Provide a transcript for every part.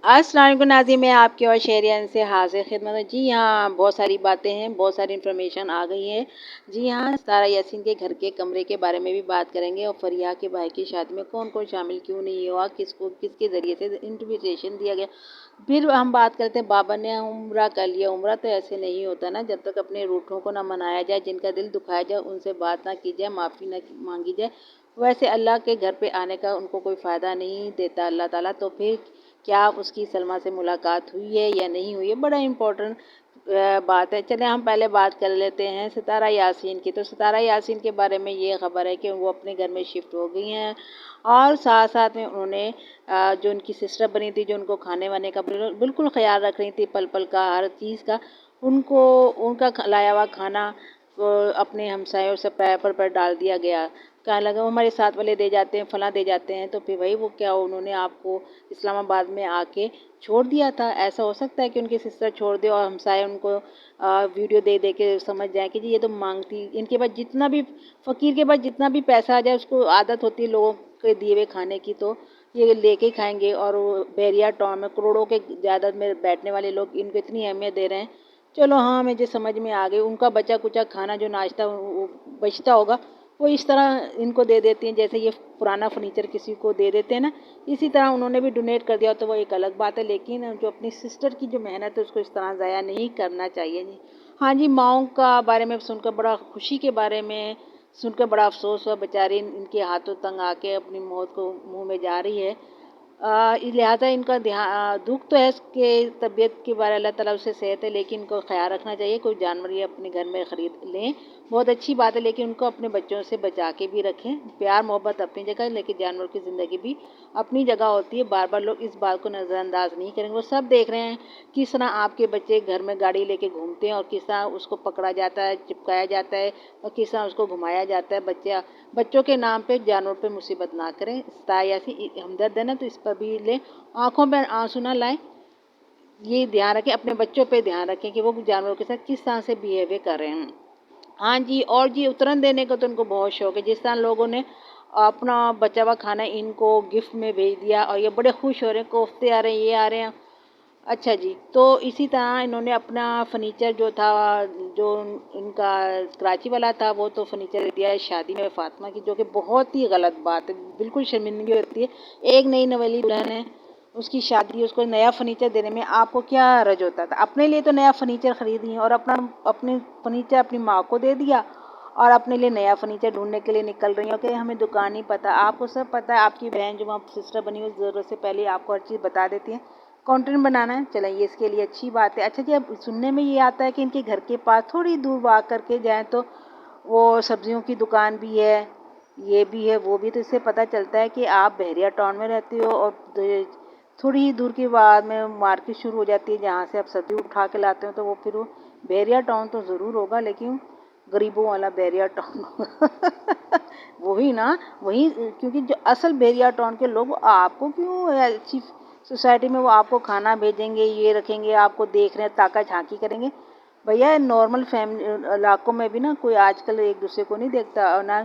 अस्सलाम वालेकुम नाज़रीन, मैं आपकी और शेरियन से हाज़िर खिदमत हूँ। जी हाँ, बहुत सारी बातें हैं, बहुत सारी इन्फॉर्मेशन आ गई है। जी हाँ, सारा यासीन के घर के कमरे के बारे में भी बात करेंगे और फरिया के भाई की शादी में कौन-कौन शामिल क्यों नहीं हुआ, किसको किसके ज़रिए से इन्विटेशन दिया गया। फिर हम बात करते हैं बाबा ने उम्रा कर लिया। उम्रा तो ऐसे नहीं होता ना, जब तक अपने रूठों को ना मनाया जाए, जिनका दिल दुखाया जाए, उनसे बात ना की जाए, माफ़ी ना मांगी जाए। वैसे अल्लाह के घर पे आने का उनको कोई फ़ायदा नहीं देता अल्लाह ताला। तो फिर क्या उसकी सलमा से मुलाकात हुई है या नहीं हुई है, बड़ा इम्पोर्टेंट बात है। चलें हम पहले बात कर लेते हैं सितारा यासीन की। तो सितारा यासीन के बारे में ये खबर है कि वो अपने घर में शिफ्ट हो गई हैं और साथ साथ में उन्होंने जो उनकी सिस्टर बनी थी, जो उनको खाने वाने का बिल्कुल ख्याल रख रही थी, पल पल का हर चीज़ का, उनको उनका लाया हुआ खाना अपने हमसायों से पैर पर डाल दिया गया। कहने लगा वो हमारे साथ वाले दे जाते हैं, फलां दे जाते हैं। तो फिर वही वो क्या उन्होंने आपको इस्लामाबाद में आके छोड़ दिया था? ऐसा हो सकता है कि उनकी सिस्टर छोड़ दे और हमसाए उनको वीडियो दे दे के समझ जाए कि जी ये तो मांगती, इनके पास जितना भी, फ़कीर के पास जितना भी पैसा आ जाए, उसको आदत होती है लोगों के दिए हुए खाने की, तो ये लेके ही खाएंगे। और वो बैरिया टाउन में करोड़ों के जायदाद में बैठने वाले लोग इनको इतनी अहमियत दे रहे हैं। चलो हाँ, मुझे समझ में आ गई, उनका बचा कुचा खाना जो नाश्ता वो बचता होगा, वो इस तरह इनको दे देती हैं, जैसे ये पुराना फर्नीचर किसी को दे देते हैं ना, इसी तरह उन्होंने भी डोनेट कर दिया। तो वो एक अलग बात है, लेकिन जो अपनी सिस्टर की जो मेहनत है उसको इस तरह ज़ाया नहीं करना चाहिए जी। हाँ जी, माओं का बारे में सुनकर बड़ा खुशी के बारे में सुनकर बड़ा अफसोस हुआ, बेचारी इनके हाथों तंग आके अपनी मौत को मुंह में जा रही है। लिहाजा इनका दुख तो है कि तबीयत के बारे अल्लाह ताला उसे सेहत है, लेकिन इनको ख्याल रखना चाहिए। कोई जानवर ये अपने घर में ख़रीद लें, बहुत अच्छी बात है, लेकिन उनको अपने बच्चों से बचा के भी रखें। प्यार मोहब्बत अपनी जगह, लेकिन जानवर की ज़िंदगी भी अपनी जगह होती है। बार बार लोग इस बात को नज़रअंदाज नहीं करेंगे। वो सब देख रहे हैं किस तरह आपके बच्चे घर में गाड़ी लेके घूमते हैं और किस तरह उसको पकड़ा जाता है, चिपकाया जाता है और किस तरह उसको घुमाया जाता है। बच्चों के नाम पे जानवर पे मुसीबत ना करें। ताया ऐसी हमदर्द है ना, तो इस पर भी लें, आंखों में आंसू ना लाएं। ये ध्यान रखें, अपने बच्चों पे ध्यान रखें कि वो जानवरों के साथ किस तरह से बिहेव कर रहे हैं। हाँ जी, और जी उतरन देने का तो उनको बहुत शौक है। जिस तरह लोगों ने अपना बचा हुआ खाना इनको गिफ्ट में भेज दिया और ये बड़े खुश हो रहे हैं, कोफ्ते आ रहे हैं, ये आ रहे हैं। अच्छा जी, तो इसी तरह इन्होंने अपना फर्नीचर जो था, जो इनका कराची वाला था, वो तो फर्नीचर दिया है शादी में फातिमा की, जो कि बहुत ही गलत बात है, बिल्कुल शर्मिंदगी होती है। एक नई नवेली दुल्हन है, उसकी शादी, उसको नया फर्नीचर देने में आपको क्या हर्ज होता था? अपने लिए तो नया फर्नीचर खरीद लिया और अपने फर्नीचर अपनी माँ को दे दिया और अपने लिए नया फर्नीचर ढूंढने के लिए निकल रही हो कि हमें दुकान नहीं पता। आपको सब पता है, आपकी बहन जो वहाँ सिस्टर बनी हुई ज़रूरत से पहले आपको हर चीज़ बता देती है। कंटेंट बनाना है, चलें ये इसके लिए अच्छी बात है। अच्छा जी, अब सुनने में ये आता है कि इनके घर के पास थोड़ी दूर वॉक करके जाएं तो वो सब्जियों की दुकान भी है, ये भी है, वो भी। तो इससे पता चलता है कि आप बहरिया टाउन में रहती हो और थोड़ी ही दूर के बाद में मार्केट शुरू हो जाती है जहाँ से आप सब्जी उठा के लाते हो। तो वो फिर वो बहरिया टाउन तो ज़रूर होगा, लेकिन गरीबों वाला बहरिया टाउन वही ना, वही, क्योंकि जो असल बहरिया टाउन के लोग आपको क्यों अच्छी सोसाइटी में वो आपको खाना भेजेंगे, ये रखेंगे, आपको देख रहे हैं, ताका झांकी करेंगे। भैया नॉर्मल फैमिली इलाकों में भी ना कोई आजकल एक दूसरे को नहीं देखता और ना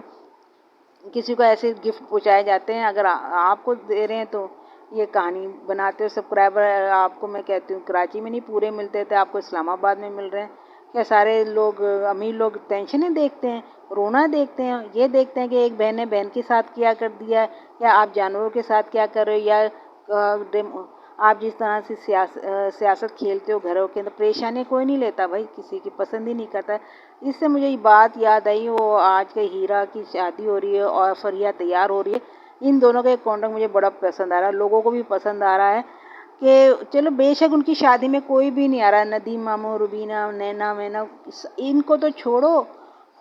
किसी को ऐसे गिफ्ट पहुंचाए जाते हैं। अगर आपको दे रहे हैं तो ये कहानी बनाते हो। सब्सक्राइबर आपको मैं कहती हूँ कराची में नहीं पूरे मिलते थे, आपको इस्लामाबाद में मिल रहे हैं। क्या सारे लोग, अमीर लोग टेंशनें देखते हैं, रोना देखते हैं, ये देखते हैं कि एक बहन ने बहन के साथ क्या कर दिया है, या आप जानवरों के साथ क्या कर रहे हो, या आप जिस तरह से सियासत खेलते हो घरों के अंदर, परेशानी कोई नहीं लेता भाई, किसी की पसंद ही नहीं करता। इससे मुझे ये बात याद आई, वो आज के हीरा की शादी हो रही है और फरिया तैयार हो रही है। इन दोनों का एक कॉन्टेक्ट मुझे बड़ा पसंद आ रहा है, लोगों को भी पसंद आ रहा है कि चलो बेशक उनकी शादी में कोई भी नहीं आ रहा, नदीम मामू, रुबीना, नैना मैना, इनको तो छोड़ो।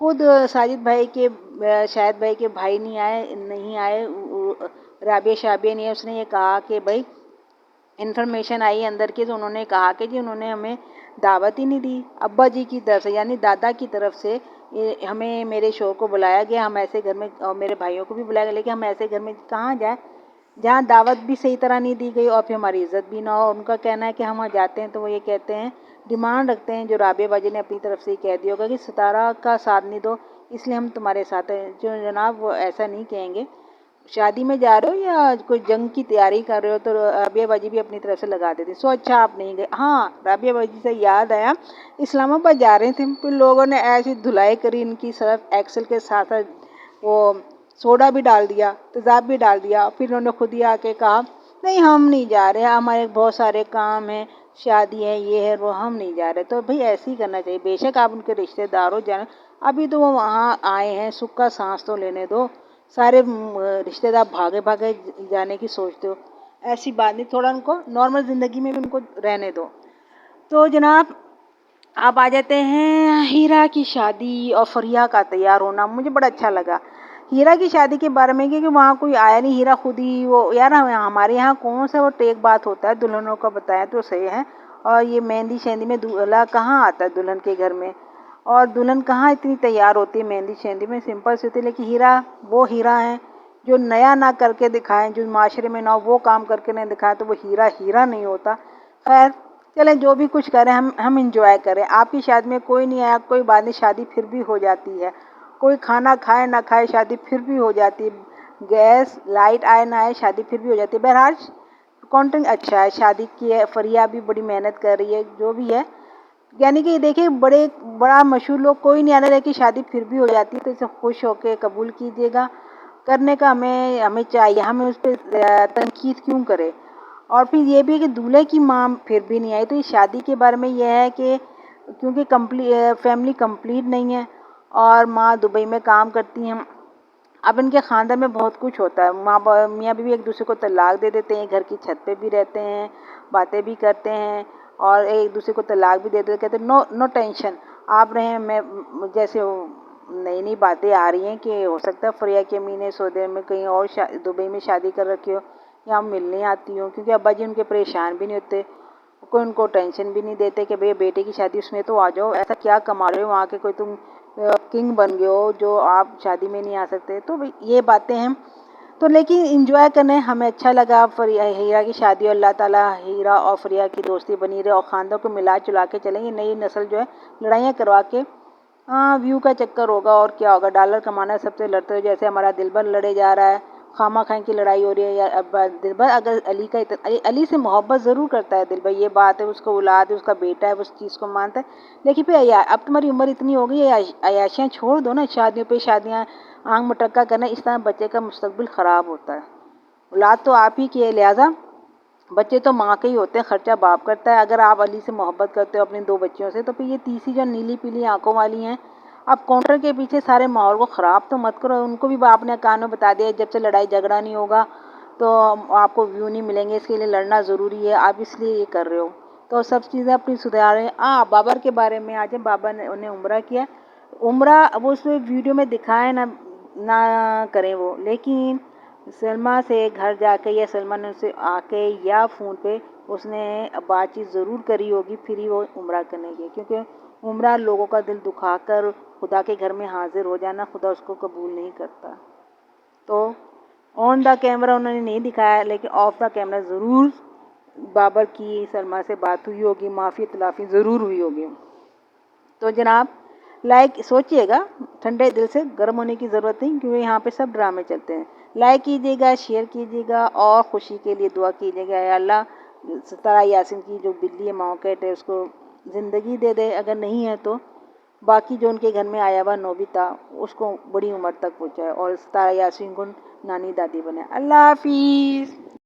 खुद साजिद भाई के शाहिद भाई के भाई नहीं आए, राबिया शाबिया नहीं है। उसने ये कहा कि भाई इन्फॉर्मेशन आई अंदर की, तो उन्होंने कहा कि जी उन्होंने हमें दावत ही नहीं दी अब्बा जी की तरफ से, यानी दादा की तरफ से। हमें मेरे शो को बुलाया गया, हम ऐसे घर में, और मेरे भाइयों को भी बुलाया गया, लेकिन हम ऐसे घर में कहाँ जाएं जहाँ दावत भी सही तरह नहीं दी गई और फिर हमारी इज्जत भी ना हो। उनका कहना है कि हम वहाँ जाते हैं तो वो ये कहते हैं, डिमांड रखते हैं, जो राबिया बाजी ने अपनी तरफ से ही कह दिया होगा कि सितारा का साथ नहीं दो, इसलिए हम तुम्हारे साथ हैं। जो जनाब वो ऐसा नहीं कहेंगे, شادی میں جا رہے ہو یا کوئی جنگ کی تیاری کر رہے ہو؟ تو رابعہ باجی بھی اپنی طرف سے لگا دیتی، سو اچھا آپ نہیں گئے۔ ہاں، رابعہ باجی سے یاد آیا، اسلام آباد جا رہے تھے، پھر لوگوں نے ایسی دھلائی کری ان کی، صرف ایکسل کے ساتھ ساتھ وہ سوڈا بھی ڈال دیا، تیزاب بھی ڈال دیا، پھر انہوں نے خود ہی آ کے کہا نہیں ہم نہیں جا رہے، ہمارے بہت سارے کام ہیں، شادی ہے، یہ ہے وہ، ہم نہیں جا رہے۔ تو بھئی ایسے ہی کرنا چاہیے، بے شک آپ ان کے رشتے دار ہو جانا، ابھی تو وہ وہاں آئے ہیں، سکھ کا سانس تو لینے دو، سارے رشتے دار بھاگے بھاگے جانے کی سوچتے ہو، ایسی بات نہیں، تھوڑا ان کو نارمل زندگی میں بھی ان کو رہنے دو۔ تو جناب آپ آ جاتے ہیں ہیرا کی شادی اور فریہ کا تیار ہونا، مجھے بڑا اچھا لگا ہیرا کی شادی کے بارے میں، کیونکہ وہاں کوئی آیا نہیں، ہیرا خود ہی وہ، یار ہمارے یہاں کون سا وہ ٹیک بات ہوتا ہے، دلہنوں کا بتایا تو صحیح ہے، اور یہ مہندی شہندی میں دولہا کہاں آتا ہے دلہن کے گھر میں، اور دلہن کہاں اتنی تیار ہوتی ہے مہندی شہندی میں، سمپل سی ہوتی ہے، لیکن ہیرا وہ ہیرا ہے جو نیا نہ کر کے دکھائیں، جو معاشرے میں نہ ہو وہ کام کر کے نہیں دکھائیں تو وہ ہیرا ہیرا نہیں ہوتا۔ خیر چلیں جو بھی کچھ کریں، ہم انجوائے کریں، آپ کی شادی میں کوئی نہیں آیا کوئی بات نہیں، شادی پھر بھی ہو جاتی ہے، کوئی کھانا کھائے نہ کھائے شادی پھر بھی ہو جاتی ہے، گیس لائٹ آئے نہ آئے شادی پھر بھی ہو جاتی ہے۔ بہرحال کانٹینٹ اچھا ہے، شادی کی ہے، فریہ بھی بڑی محنت کر رہی ہے، جو بھی ہے، یعنی کہ دیکھیں بڑا مشہور لوگ کوئی نہیں آنے لگے، شادی پھر بھی ہو جاتی ہے، تو اسے خوش ہو کے قبول کیجیے گا، کرنے کا ہمیں چاہیے، ہمیں اس پہ تنقید کیوں کرے۔ اور پھر یہ بھی ہے کہ دولہے کی ماں پھر بھی نہیں آئی، تو اس شادی کے بارے میں یہ ہے کہ کیونکہ فیملی کمپلیٹ نہیں ہے اور ماں دبئی میں کام کرتی ہیں، اب ان کے خاندان میں بہت کچھ ہوتا ہے، میاں بیوی ایک دوسرے کو طلاق دے دیتے ہیں، گھر کی چھت پہ بھی رہتے ہیں، باتیں بھی کرتے ہیں، اور ایک دوسرے کو طلاق بھی دے دیتے ہیں، کہتے ہیں نو ٹینشن، آپ رہیں، میں جیسے نئی نئی باتیں آ رہی ہیں کہ ہو سکتا ہے فریہ کی امی نے سعودی میں کہیں اور دبئی میں شادی کر رکھی ہو، یا ملنے آتی ہوں، کیونکہ ابا جی ان کے پریشان بھی نہیں ہوتے، کوئی ان کو ٹینشن بھی نہیں دیتے کہ بھئی بیٹے کی شادی اس میں تو آ جاؤ، ایسا کیا کما رہے ہو وہاں کے، کوئی تم کنگ بن گئے ہو جو آپ شادی میں نہیں آ سکتے، تو یہ باتیں ہیں، تو لیکن انجوائے کرنے ہمیں اچھا لگا ہیرا کی شادی، اور اللہ تعالیٰ ہیرا اور فریہ کی دوستی بنی رہے اور خاندان کو ملا چلا کے چلیں گے، نئی نسل جو ہے لڑائیاں کروا کے ویو کا چکر ہوگا اور کیا ہوگا، ڈالر کمانا ہے سب سے لڑتے ہوئے، جیسے ہمارا دلبر لڑے جا رہا ہے، خامہ خواہ کی لڑائی ہو رہی ہے، یا دلبر اگر علی سے محبت ضرور کرتا ہے دلبر، یہ بات ہے، اس کو اولاد ہے، اس کا بیٹا ہے، اس چیز کو مانتا ہے، لیکن پھر اب تمہاری عمر اتنی ہو گئی ہے، عیاشیاں چھوڑ دو نا، شادیوں پہ شادیاں آنکھ مٹکا کرنا، اس طرح بچے کا مستقبل خراب ہوتا ہے، اولاد تو آپ ہی کی ہے، لہٰذا بچے تو ماں کے ہی ہوتے ہیں، خرچہ باپ کرتا ہے، اگر آپ علی سے محبت کرتے ہو اپنی دو بچیوں سے، تو پھر یہ تیسری جو نیلی پیلی آنکھوں والی ہیں، اب کاؤنٹر کے پیچھے سارے ماحول کو خراب تو مت کرو، ان کو بھی آپ نے کان میں بتا دیا جب سے لڑائی جھگڑا نہیں ہوگا تو آپ کو ویو نہیں ملیں گے، اس کے لیے لڑنا ضروری ہے، آپ اس لیے یہ کر رہے ہو، تو سب چیزیں اپنی سدھاریں۔ بابر کے بارے میں آج بابا نے انہیں عمرہ کیا، عمرہ وہ اس ویڈیو میں دکھائے نہ کریں وہ، لیکن سلمیٰ سے گھر جا کے یا سلمیٰ نے اسے آ کے یا فون پہ اس نے بات چیت ضرور کری ہوگی، پھر ہی وہ عمرہ کرنے گئے، کیونکہ عمرہ لوگوں کا دل دکھا کر خدا کے گھر میں حاضر ہو جانا، خدا اس کو قبول نہیں کرتا۔ تو آن دا کیمرہ انہوں نے نہیں دکھایا، لیکن آف دا کیمرہ ضرور بابر کی سلمیٰ سے بات ہوئی ہوگی، معافی تلافی ضرور ہوئی ہوگی۔ تو جناب لائک سوچئے گا، ٹھنڈے دل سے، گرم ہونے کی ضرورت نہیں، کیونکہ یہاں پہ سب ڈرامے چلتے ہیں، لائک کیجیے گا، شیئر کیجیے گا، اور خوشی کے لیے دعا کیجیے گا، یا اللہ ستارہ یاسین کی جو بلی ہے ماؤ کیٹ ہے اس کو زندگی دے دے، اگر نہیں ہے تو باقی جو ان کے گھر میں آیا ہوا نوبیتا اس کو بڑی عمر تک پہنچائے، اور ستارہ یاسین کو نانی دادی بنائے۔ اللہ حافظ۔